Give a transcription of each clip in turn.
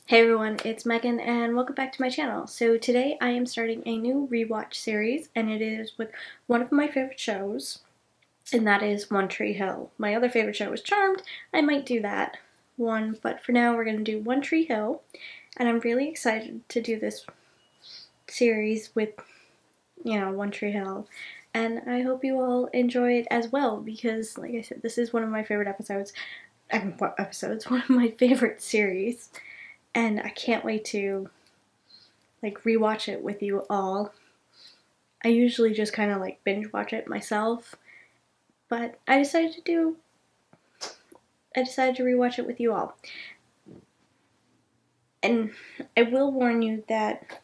Hey everyone, it's Megan and welcome back to my channel. So today I am starting a new rewatch series and it is with one of my favorite shows, and that is One Tree Hill. My other favorite show is Charmed. I might do that one, but for now we're going to do One Tree Hill, and I'm really excited to do this series with, One Tree Hill. And I hope you all enjoy it as well because, like I said, this is one of my favorite episodes. One of my favorite series. And I can't wait to rewatch it with you all. I usually just kind of binge watch it myself, but I decided to rewatch it with you all. And I will warn you that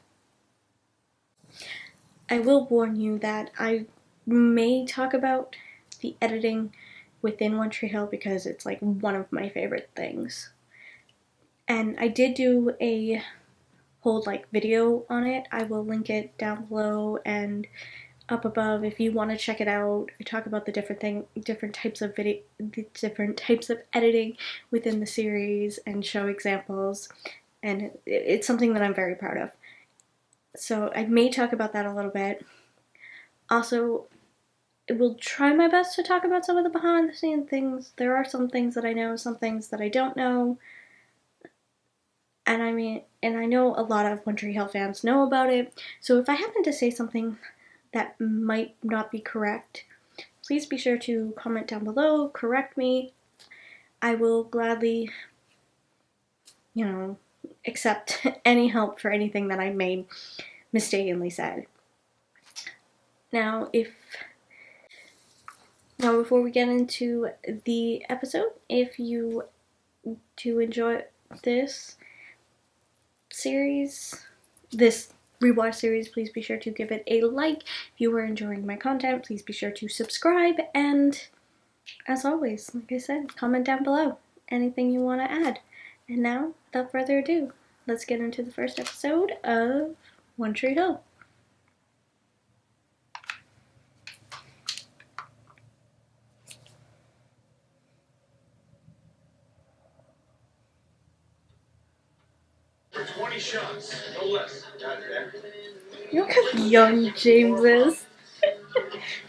I may talk about the editing within One Tree Hill because it's one of my favorite things. And I did do a whole video on it. I will link it down below and up above if you want to check it out. I talk about the different types of editing within the series and show examples, and it's something that I'm very proud of. So I may talk about that a little bit. Also, I will try my best to talk about some of the behind the scenes things. There are some things that I know, some things that I don't know. And I know a lot of One Tree Hill fans know about it, so if I happen to say something that might not be correct, please be sure to comment down below, correct me. I will gladly, accept any help for anything that I may mistakenly said. Now, before we get into the episode, if you do enjoy this rewatch series, please be sure to give it a like. If you are enjoying my content, please be sure to subscribe, and as always, like I said, comment down below anything you want to add. And now, without further ado, let's get into the first episode of One Tree Hill. For 20 shots, no less. Look how young James is.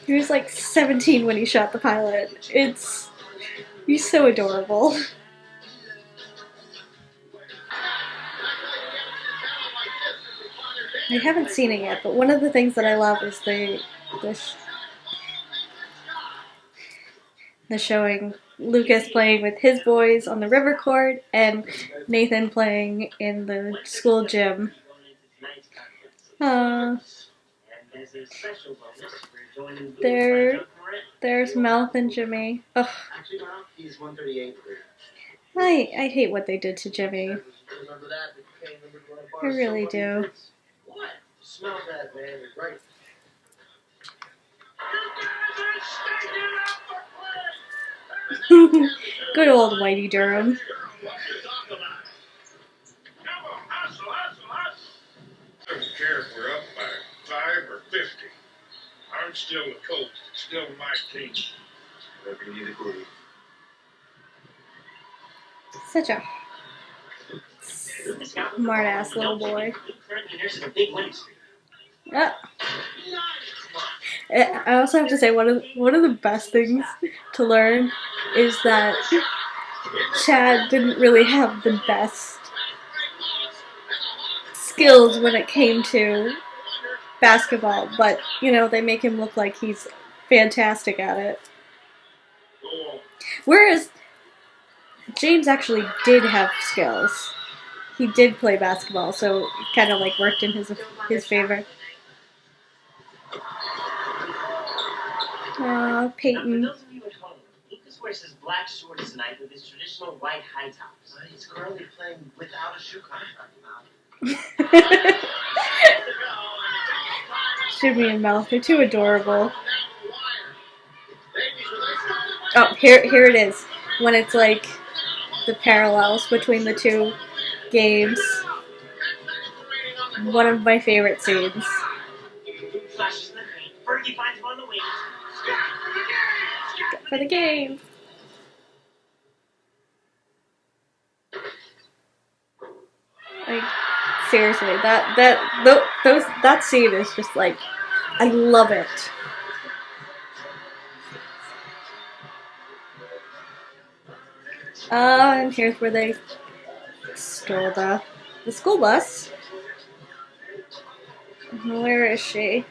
He was 17 when he shot the pilot. He's so adorable. I haven't seen it yet, but one of the things that I love is the showing Lucas playing with his boys on the river court and Nathan playing in the school gym. There's Mouth and Jimmy. Ugh. I hate what they did to Jimmy. I really do. Smell that, man. You're right. Good old Whitey Durham. I don't care if we're up by 5 or 50. I'm still the coach. It's still my team. Whatever you need to do. Such a smart-ass little boy. I also have to say one of the best things to learn is that Chad didn't really have the best skills when it came to basketball, but they make him look like he's fantastic at it. Whereas James actually did have skills. He did play basketball, so it kind of worked in his favor. Peyton. Lucas wears his black shorts tonight with his traditional white high tops. He's currently playing without a shoe contract now. Jimmy and Mouth, they're too adorable. Oh, here it is. When it's the parallels between the two games. One of my favorite scenes. For the game. Seriously, that scene is just like, I love it. And here's where they stole the school bus. Where is she?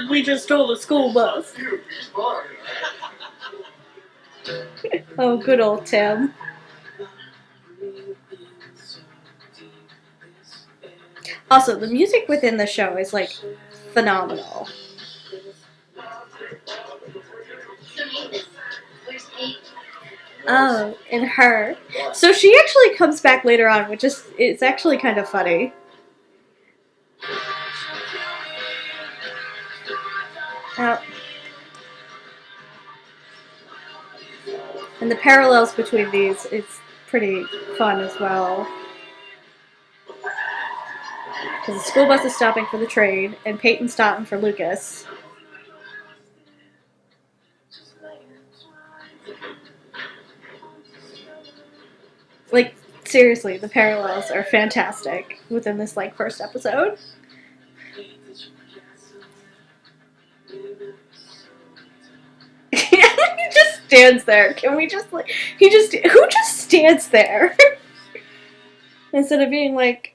We just stole the school bus. Oh, good old Tim. Also, the music within the show is like phenomenal. Oh, and her. So she actually comes back later on, which is it's actually kind of funny. Oh. And the parallels between these, it's pretty fun as well. Because the school bus is stopping for the train, and Peyton's stopping for Lucas. Like, seriously, the parallels are fantastic within this, like, first episode. He just stands there. Can we just, like, who just stands there? Instead of being like,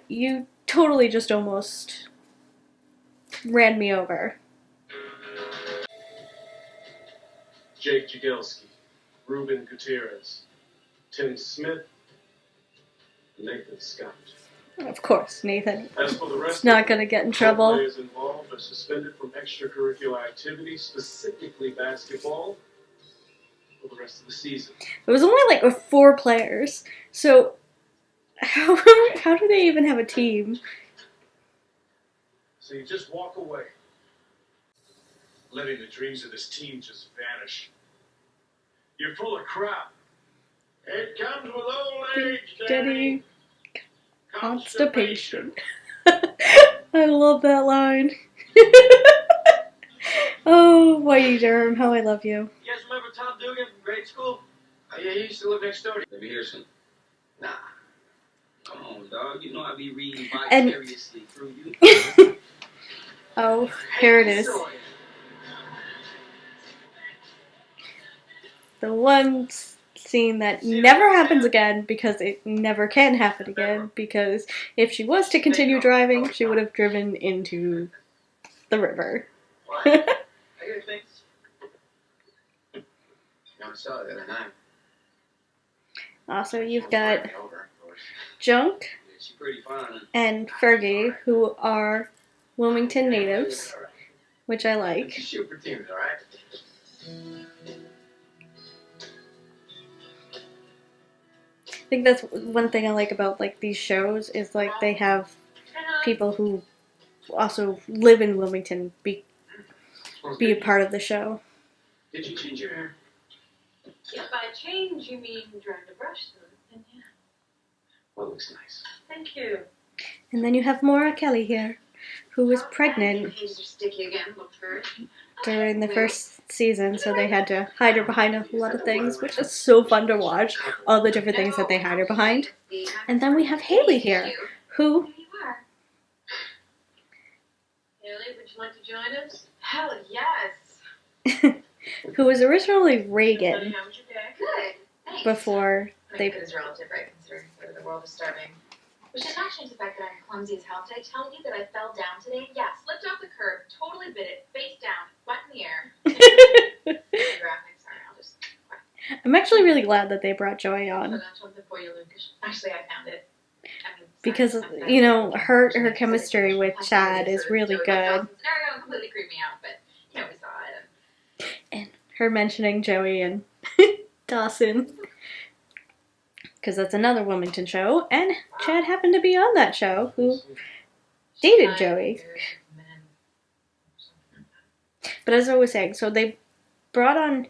you totally just almost ran me over. Jake Jagielski, Ruben Gutierrez, Tim Smith, Nathan Scott. Of course, Nathan. As for the rest, it's not going to get in trouble. Players involved are suspended from extracurricular activities, specifically basketball, for the rest of the season. It was only like 4 players, so how do they even have a team? So you just walk away, letting the dreams of this team just vanish. You're full of crap. It comes with old age, Daddy. Constipation. I love that line. Oh, Whitey Durham, how I love you. You guys remember Tom Dugan from grade school? Oh, yeah, he used to live next door. Let me hear some. Nah. Come on, dog. You know I be reading And- vicariously through you. Oh, here it is. The one scene that never happens again because it never can happen again, because if she was to continue driving, she would have driven into the river. I got things. I saw it the other night. Also, you've got Junk Yeah, she pretty fine. and Fergie, who are Wilmington natives, which I like. Super teams, all right? I think that's one thing I like about like these shows is like they have people who also live in Wilmington be a part of the show. Did you change your hair? If by change you mean trying to brush them, then yeah. Well, it looks nice. Thank you. And then you have Maura Kelly here, who was pregnant Pages are sticky again. Look for it. during the first season, so they had to hide her behind a lot of things, which is so fun to watch, all the different things that they hide her behind. And then we have Haley here, who... Here you are. Haley, would you like to join us? Hell yes. who was originally Reagan How was your day? Good. Thanks. before they... Good as relative, right? Considering where the world is starving. Which does not change the fact that I'm clumsy as hell. Did I tell you that I fell down today? Yeah, slipped off the curb, totally bit it, face down, butt in the air. Graphics, sorry, I'll just... I'm actually really glad that they brought Joy So on, that's something for you, Lucas. Actually, I found it. I mean, because, sorry, you know, her chemistry with Chad is really good. Scenario completely creeped me out, but, you know, we saw it. And her mentioning Joey and Dawson, because that's another Wilmington show, and Chad happened to be on that show, who dated Joey. But as I was saying, so they brought on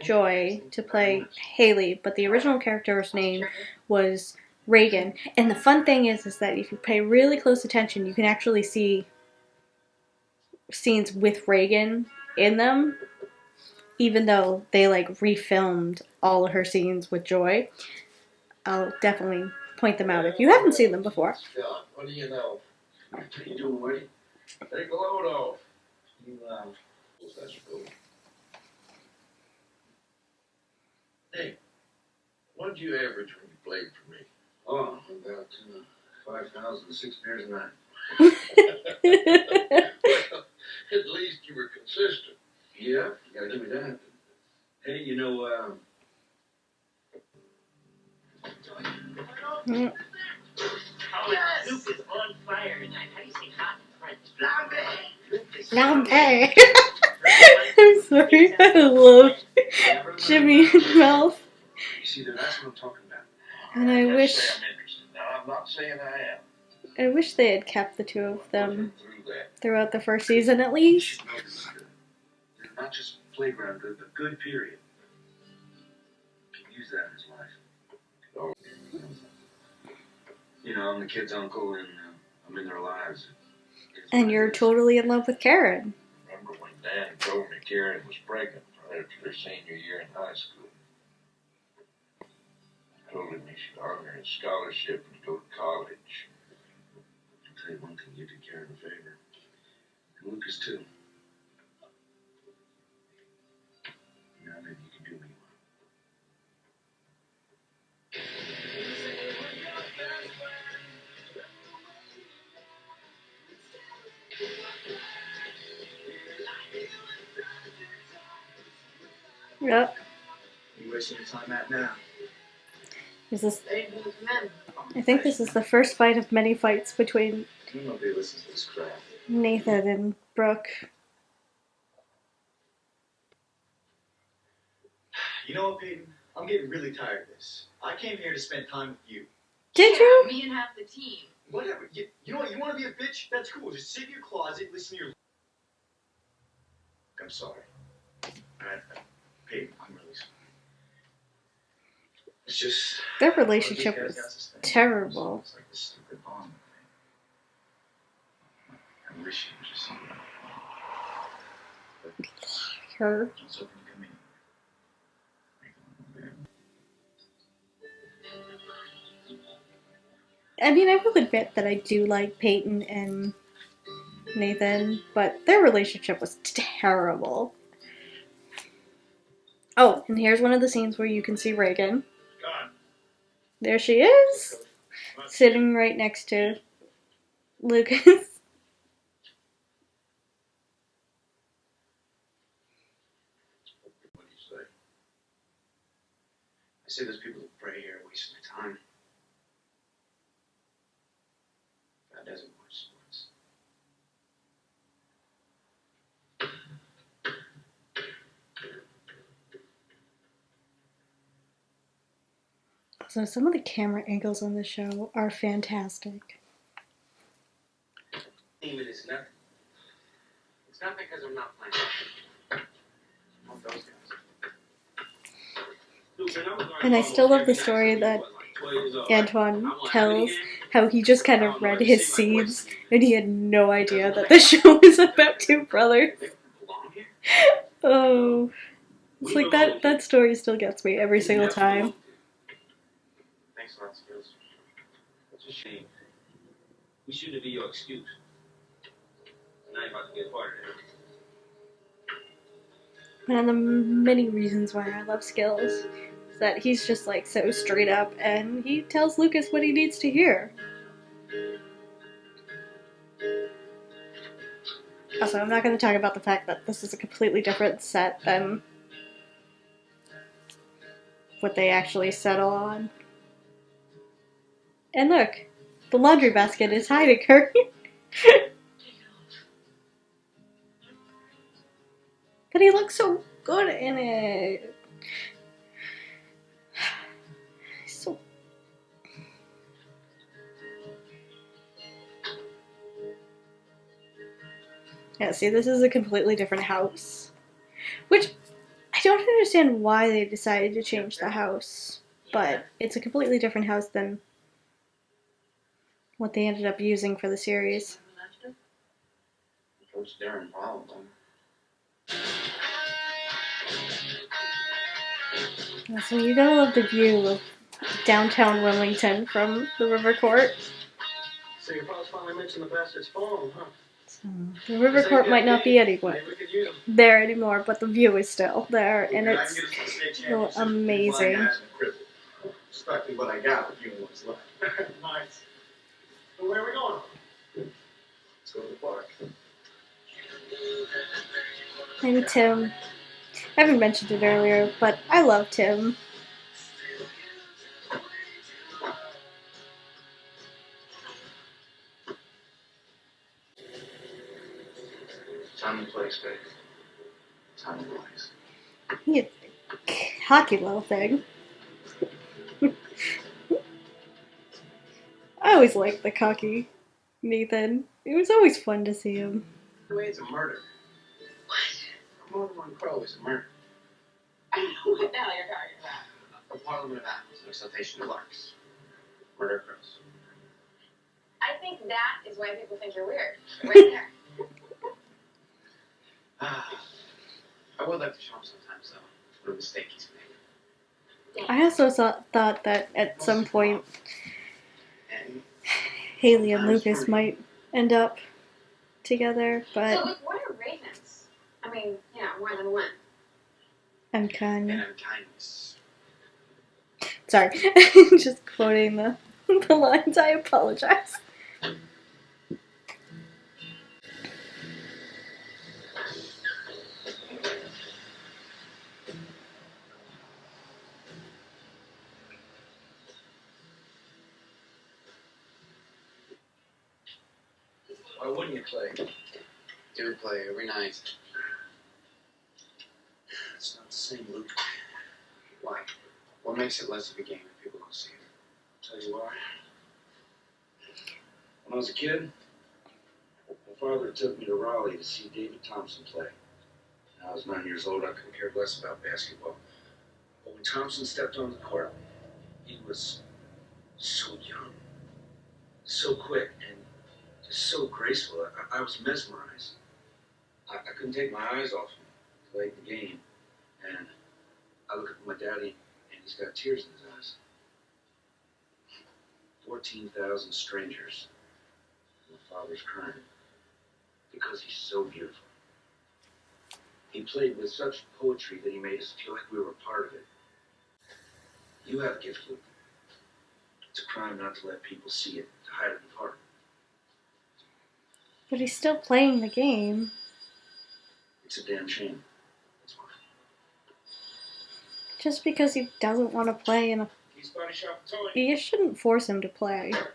Joy to play Haley, but the original character's name was Reagan. And the fun thing is that if you pay really close attention, you can actually see scenes with Reagan in them, even though they like refilmed all of her scenes with Joy. I'll definitely point them out if you haven't seen them before. Scott, what do you know? What are you doing, Woody? Take a load off. You, That's cool. Hey, what did you average when you played for me? oh, about 5,000, 6 beers a night. At least you were consistent. Yeah, you gotta give me that. Hey, you know, Mm. Oh, Luke is on fire tonight. How do you say hot in French? Flambe. I'm sorry, I love Jimmy and Ralph. you see, that's what I'm talking about. And I Just wish say I'm interested. Now, I'm not saying I am. I wish they had kept the two of them Through that. throughout the first season at You least. should know this is good. Not just playground good, but good, period. You can use that in his life. Oh. You know, I'm the kid's uncle, and I'm in their lives. And you're totally in love with Karen. Remember when Dan told me Karen was pregnant right after their senior year in high school? Told him he should honor his scholarship and go to college. I'll tell you one thing, you did Karen a favor. And Lucas, too. Now maybe you can do me one. Yep. You wasting your time at now? Is this? Ready to come in. I think this is the first fight of many fights between Nobody listens to this crap. Nathan and Brooke. You know what, Peyton? I'm getting really tired of this. I came here to spend time with you. Did you? Me and half the team. Whatever. You know what? You want to be a bitch? That's cool. Just sit in your closet, listen to your... I'm sorry. Peyton, I'm really sorry. It's just... Their relationship was terrible. It's like this stupid bond. I wish you would just... Her. I was hoping to come in. I mean, I will admit that I do like Peyton and Nathan, but their relationship was terrible. Oh, and here's one of the scenes where you can see Reagan. God. There she is, sitting right next to Lucas. What do you say? I say those people that pray here are wasting their time. God doesn't watch sports. So some of the camera angles on the show are fantastic. Team, it is nothing. It's not because I'm not playing. I'm those guys. And I still love the story that Antoine tells, how he just kind of read his seeds and he had no idea that the show was about two brothers. Oh, it's like that story still gets me every single time. Thanks a lot, Skills. It's a shame. We shouldn't be your excuse. Now you're about to get part of it. One of the many reasons why I love Skills is that he's just like so straight up and he tells Lucas what he needs to hear. Also, I'm not going to talk about the fact that this is a completely different set than what they actually settle on. And look, the laundry basket is hiding her. But he looks so good in it. So. Yeah, see, this is a completely different house. Which, I don't understand why they decided to change the house. But it's a completely different house than what they ended up using for the series. Coach Darren Powell. Yeah, so you gotta love the view of downtown Wilmington from the River Court. So your pops finally mentioned the bastard's phone, huh? So the River Court might not be anywhere Maybe we could use 'em. there anymore, but the view is still there, and I it's can get us to the state so championship. amazing. Flying guys in the cripple. Exactly what I got with you and what's left. Nice. So where are we going? Let's go to the park. And Tim. I haven't mentioned it earlier, but I love Tim. Time and place, babe. Time and place. He's a cocky little thing. I always liked the cocky Nathan. It was always fun to see him. The way it's a murder. What? More than one crow is a murder. I don't know what the hell you're talking about. A parliament of animals, an exaltation of larks. Murder crows. I think that is why people think you're weird. Right there. I would like to show him sometimes, though, what a mistake he's made. I also thought that at some point And Haley and Lucas might end up together, So, but look, what are ravens? I mean, more than one. I'm kind and of unkindness. sorry. Just quoting the lines. I apologize. Why wouldn't you play? Do play every night. It's not the same, Luke. Why? What makes it less of a game if people don't see it? Tell you why. When I was a kid, my father took me to Raleigh to see David Thompson play. When I was 9 years old, I couldn't care less about basketball. But when Thompson stepped on the court, he was so young, so quick, and just so graceful. I was mesmerized. I couldn't take my eyes off him. He played the game, and I look at my daddy, and he's got tears in his eyes. 14,000 strangers. My father's crying because he's so beautiful. He played with such poetry that he made us feel like we were a part of it. You have a gift, Luke. It's a crime not to let people see it, to hide it in heart. But he's still playing the game. It's a damn shame. That's why. Just because he doesn't want to play in a... He's body shop toy. You shouldn't force him to play. Let's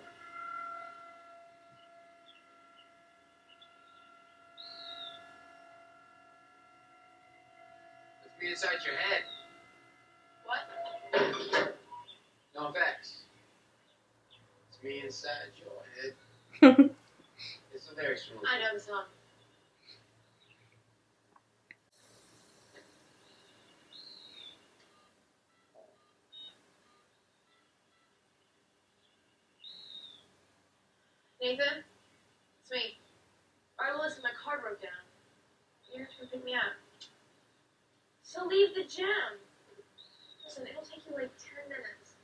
be inside your head. What? No effects. It's me inside your head. It's the lyrics from I know the song. Nathan? It's me. Alright, well, listen, my car broke down. You're gonna have to pick me up. So leave the gym. Listen, it'll take you like 10 minutes.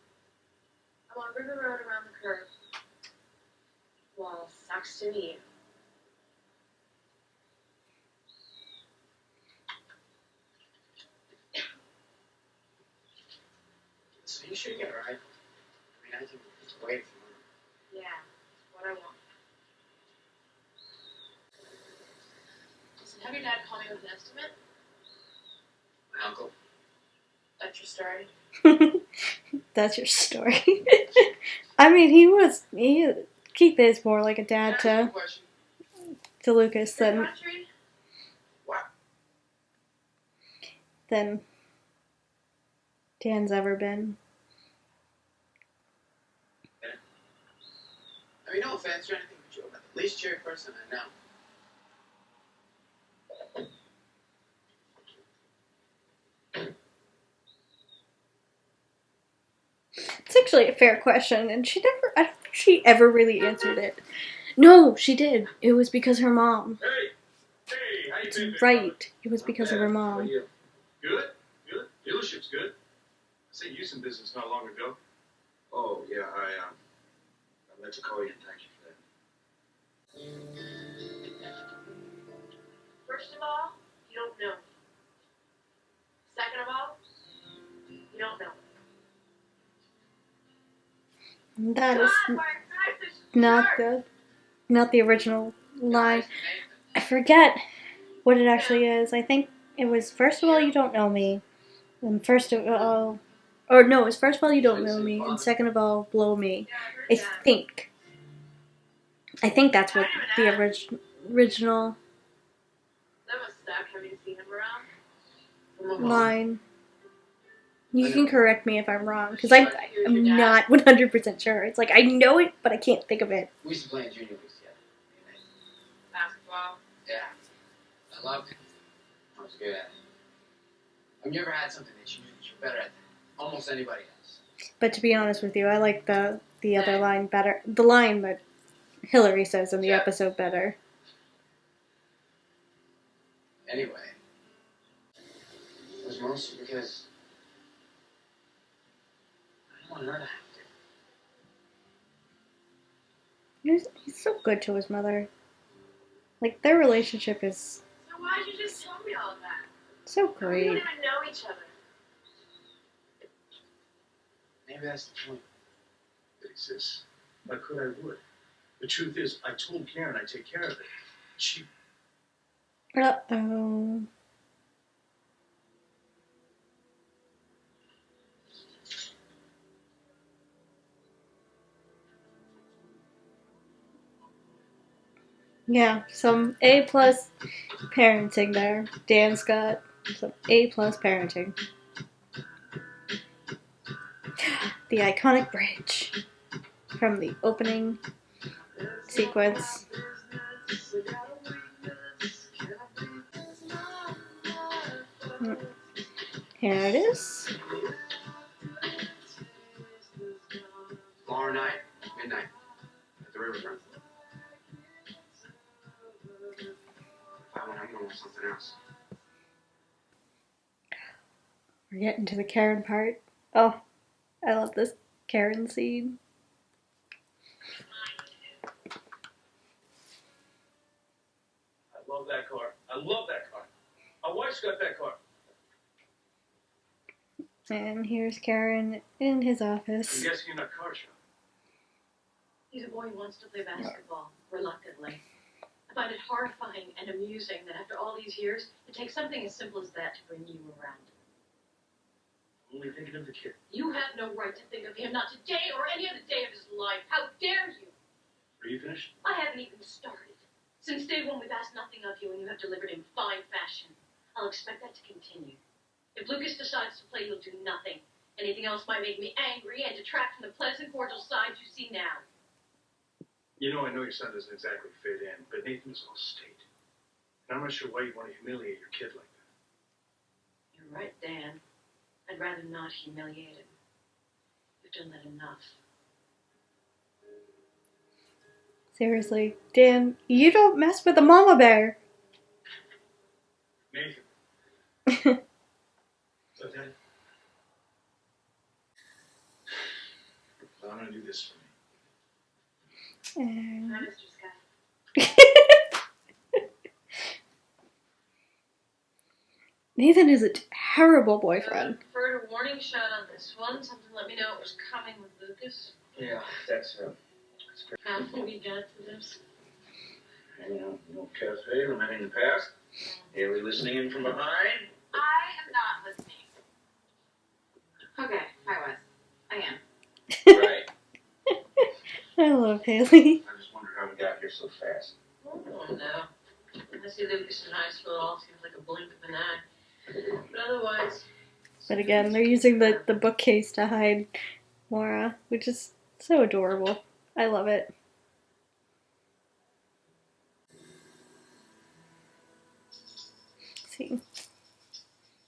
I'm on River Road around the curve. Well, sucks to be you. So you should get right. I mean, I think it's wait for me. Yeah, what I want. Listen, have your dad call me with an estimate? My uncle. That's your story. That's your story. I mean, Keith is more like a dad Can I ask you a to question? Lucas than Country? What? Dan's ever been. I mean, no offense or anything, but you're about the least cheery person I know. It's actually a fair question, and I don't think she ever really answered it. No, she did. It was because her mom. Hey, how you been? Right. It was because of her How are mom. you? Good? Good. Dealership's good. I sent you some business not long ago. yeah, I meant to call you and thank you for that. First of all, you don't know me. Second of all, you don't know me. That is God, my knife is not sharp. not the original line. I forget what it actually is. I think it was first of all you don't know me, and first of all, or no, it was first of all you don't know me, and second of all blow me. Yeah, I heard I that. think. I think that's what the original That must suck having to see him around. line. You can correct me if I'm wrong, because I'm not 100% sure. It's like I know it, but I can't think of it. We used to play in junior leagues together. Basketball. Yeah. I loved it. I was good at it. Have you ever had something that you knew that you were better at than almost anybody else? But to be honest with you, I like the other line better. The line that Hillary says in the episode better. Anyway, it was mostly because I didn't want her to have to. He's so good to his mother. Like, their relationship is So why'd you just tell me all that? so We don't great. even know each other. Maybe that's the point. It exists. If I could, I would. The truth is, I told Karen I'd take care of it. She Uh-oh. Yeah, some A+ parenting there. Dan's got some A+ parenting. The iconic bridge from the opening sequence. Here it is. Tomorrow night, midnight, at the riverfront. I'm gonna want something else. We're getting to the Karen part. Oh, I love this Karen scene. I love that car. I love that car. My wife's got that car. And here's Karen in his I'm office. guessing you're not car shopping. He's a boy who wants to play basketball, reluctantly. I find it horrifying and amusing that after all these years, it takes something as simple as that to bring you around. Only thinking of the kid. You have no right to think of him, not today or any other day of his life. How dare you? Are you finished? I haven't even started. Since day one, we've asked nothing of you, and you have delivered in fine fashion. I'll expect that to continue. If Lucas decides to play, you'll do nothing. Anything else might make me angry and detract from the pleasant, cordial side you see now. You know, I know your son doesn't exactly fit in, but Nathan's all state. And I'm not sure why you want to humiliate your kid like that. You're right, Dan. I'd rather not humiliate him. You've done that enough. Seriously, Dan, you don't mess with a mama bear. Nathan. So, Dad? I'm going to do this for me. And Hi, Mr. Scott. Nathan is a terrible boyfriend. Preferred a warning shot on this one. Something let me know it was coming with Lucas. Yeah, that's great. How we got to this? Hanging out in the old cafe, lamenting the past. Haley listening in from behind. I am not listening. Okay, I was. I am. Right. I love Haley. I just wondered how we got here so fast. Oh, no. I see Lucas in high school, it all seems like a blink of an eye. But otherwise... But again, they're using the bookcase to hide Maura, which is so adorable. I love it. See.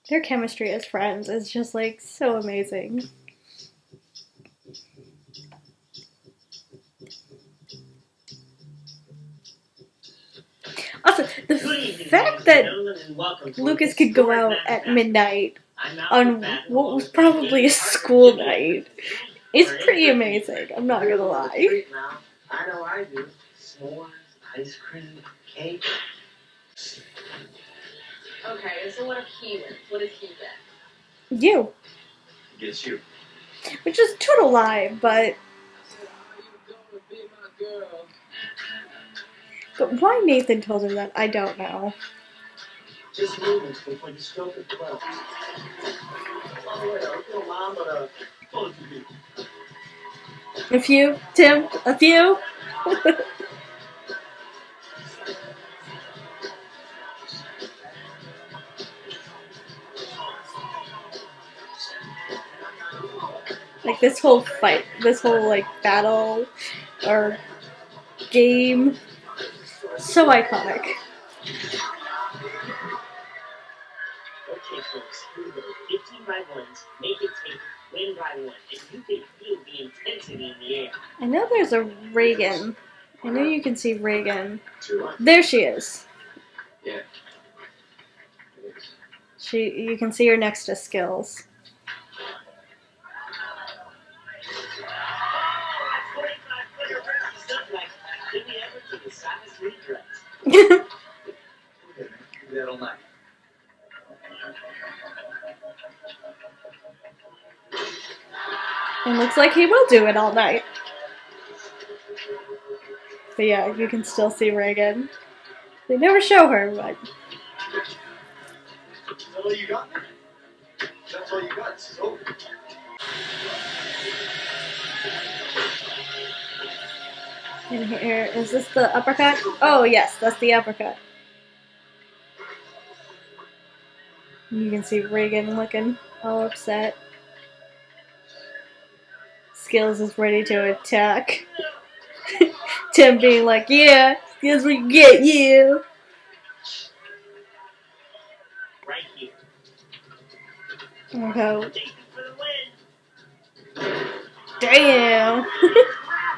Their chemistry as friends is just like so amazing. Also, the fact that Lucas could go out at midnight on what was probably a school night It's pretty amazing, I'm not gonna lie. Treat now. I know I do. S'mores, ice cream, cake. Okay, so what if he wins? What does he get? You. Gets you. Which is total lie, but why Nathan told her that, I don't know. Just movements before you stroke it well. Oh, wait, little mom, but told you. A few, Tim, a few. Like this whole fight, this whole like battle or game, so iconic. Okay, folks, here we go. 15 by ones, make it take, win by one. And you can feel the intensity in the air. I know there's a Reagan. I know you can see Reagan. There she is. Yeah. It is. You can see her next to Skills. Oh, a 25-footer versus something like Jimmy Evans and the Silas Reed dress. Okay, man. Do that all night. It looks like he will do it all night. But yeah, you can still see Reagan. They never show her, but Is that all you got? That's all you got. This is over. in here, is this the uppercut? Oh yes, that's the uppercut. You can see Reagan looking all upset. Skills is ready to attack. Tim being like, yeah, here's what you get, you. Right here. Okay. Nathan for the win. Damn.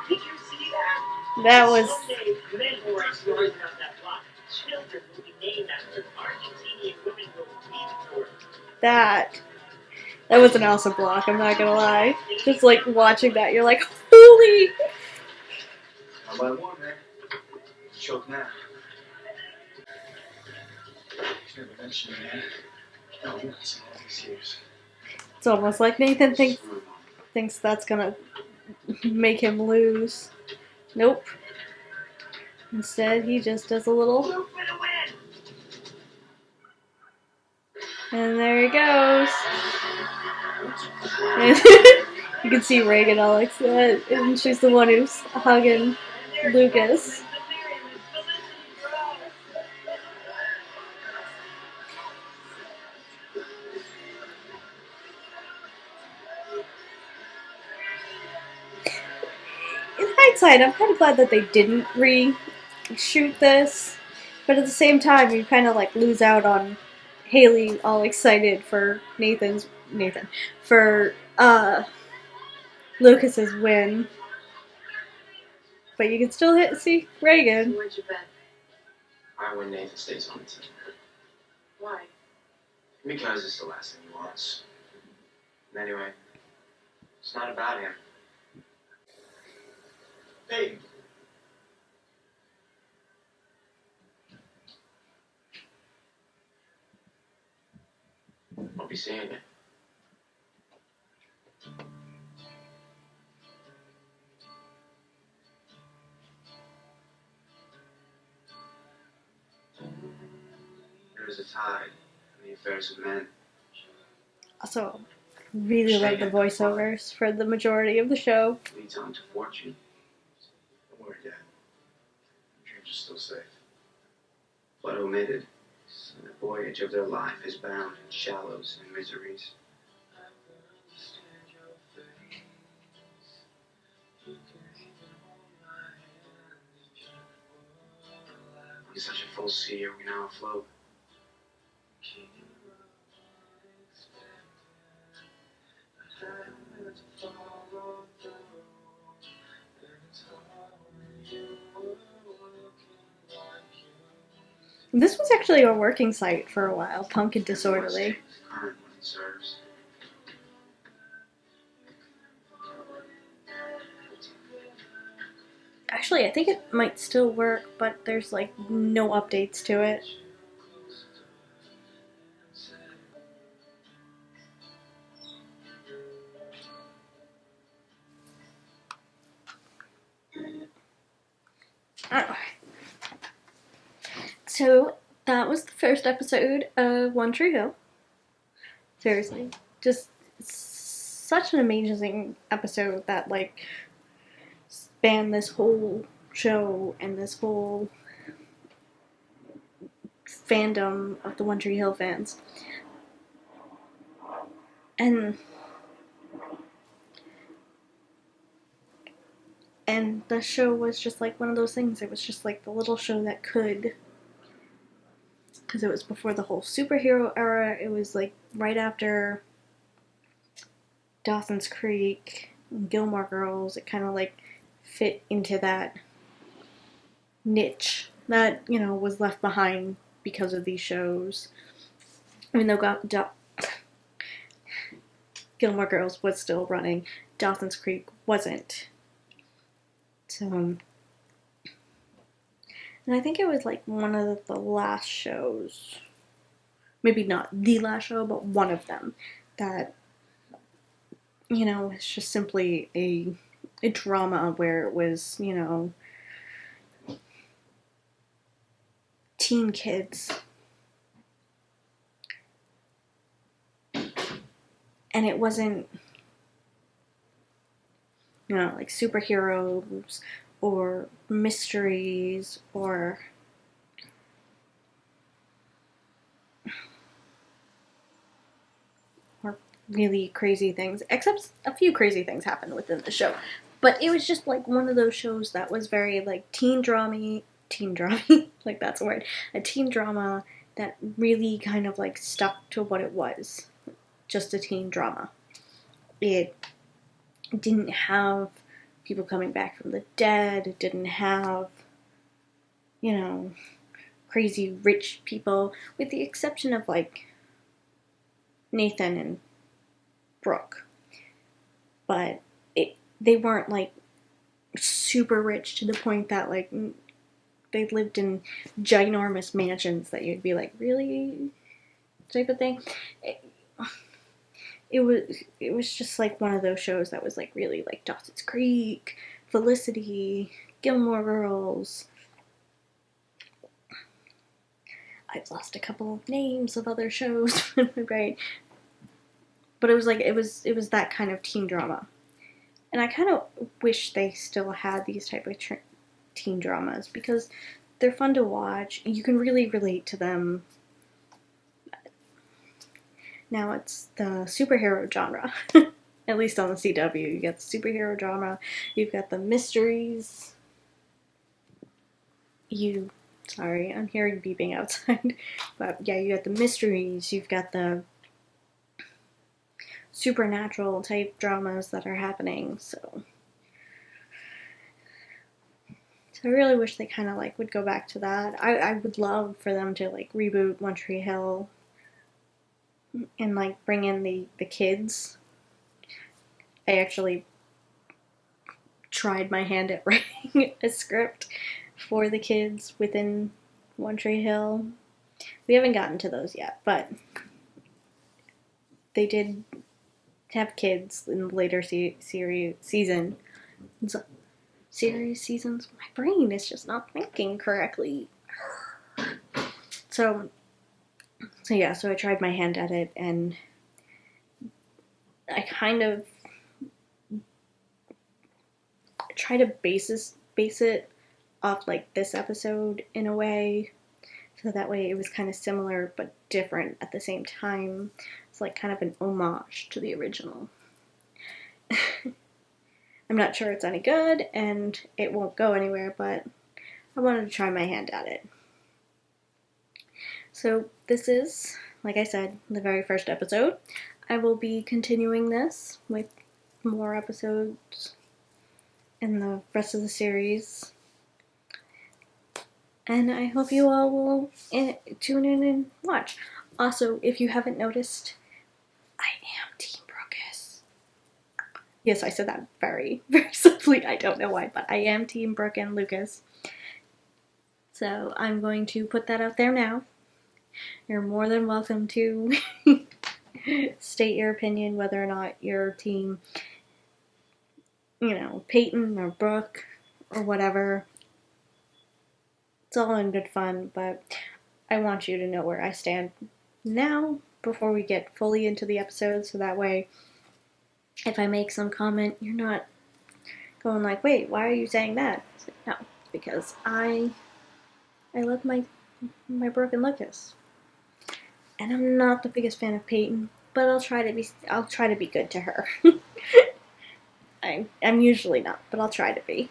Did you see that? That was Someday, men will write stories about that block. Children will be named after Argentinian women who will lead for it. that. That was an awesome block, I'm not gonna lie. Just like watching that, you're like, holy. One by one, man. Choke now. He's never mentioned me. No, it's all these years. It's almost like Nathan thinks that's gonna make him lose. Nope. Instead, he just does a little. Blue for the win. And there he goes. And you can see Reagan all upset, and she's the one who's hugging Lucas. In hindsight, I'm kind of glad that they didn't reshoot this, but at the same time, you kind of like lose out on Haley all excited for for Lucas's win. But you can still see Reagan. Where'd you bet? I win, Nathan stays on the team. Why? Because it's the last thing he wants. And anyway, it's not about him. Hey, I'll be seeing you. There is a tide in the affairs of men. Also, really love the voiceovers for the majority of the show. Leads on to fortune. Don't worry, Dad. Your dreams are still safe. But omitted, the voyage of their life is bound in shallows and miseries. On such a full sea are we now afloat. This was actually a working site for a while, Punk and Disorderly. Current when it serves. Actually, I think it might still work, but there's like no updates to it. Oh. So that was the first episode of One Tree Hill. Seriously, just such an amazing episode that like spanned this whole show and this whole fandom of the One Tree Hill fans. And the show was just like one of those things. It was just like the little show that could, because it was before the whole superhero era. It was like right after Dawson's Creek and Gilmore Girls. It kind of like fit into that niche that, you know, was left behind because of these shows. Even though Gilmore Girls was still running, Dawson's Creek wasn't. So, and I think it was like one of the last shows, maybe not the last show, but one of them that, you know, it's just simply a drama where it was, you know, teen kids. And it wasn't, you know, like superheroes or mysteries or really crazy things, except a few crazy things happened within the show. But it was just like one of those shows that was very like teen drama, like that's a word, a teen drama that really kind of like stuck to what it was, just a teen drama. It didn't have people coming back from the dead. It didn't have, you know, crazy rich people, with the exception of like Nathan and Brooke. But they weren't like super rich to the point that like they lived in ginormous mansions that you'd be like, really, type of thing. It was just like one of those shows that was like really like Dawson's Creek, Felicity, Gilmore Girls. I've lost a couple of names of other shows in my brain. But it was like it was that kind of teen drama. And I kind of wish they still had these type of teen dramas because they're fun to watch and you can really relate to them. Now it's the superhero genre. At least on the CW. You got the superhero drama. You've got the mysteries. Sorry, I'm hearing beeping outside. But yeah, you got the mysteries. You've got the supernatural type dramas that are happening. So I really wish they kind of like would go back to that. I would love for them to like reboot One Tree Hill and like bring in the kids. I actually tried my hand at writing a script for the kids within One Tree Hill. We haven't gotten to those yet, but they did have kids in the later seasons. My brain is just not thinking correctly. So I tried my hand at it, and I kind of try to base it off like this episode in a way, so that way it was kind of similar but different at the same time. It's like kind of an homage to the original. I'm not sure it's any good and it won't go anywhere, but I wanted to try my hand at it. So this is, like I said, the very first episode. I will be continuing this with more episodes in the rest of the series. And I hope you all will tune in and watch. Also, if you haven't noticed, I am Team Brookus. Yes, I said that very, very subtly. Honestly, I don't know why, but I am Team Brooke and Lucas. So I'm going to put that out there now. You're more than welcome to state your opinion whether or not you're Team, Peyton or Brooke or whatever. It's all in good fun, but I want you to know where I stand now before we get fully into the episode, so that way if I make some comment, you're not going like, wait, why are you saying that? It's like, no, because I love my Brooke and Lucas. And I'm not the biggest fan of Peyton, but I'll try to be good to her. I'm usually not, but I'll try to be.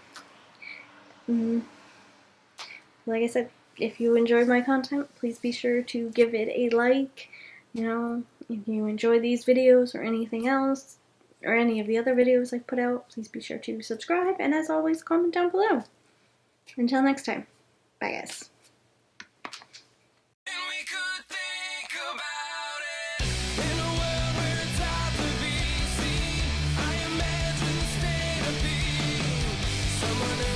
Like I said, if you enjoyed my content, please be sure to give it a like. If you enjoy these videos or anything else, or any of the other videos I put out, please be sure to subscribe, and as always, comment down below. Until next time, bye guys. Someone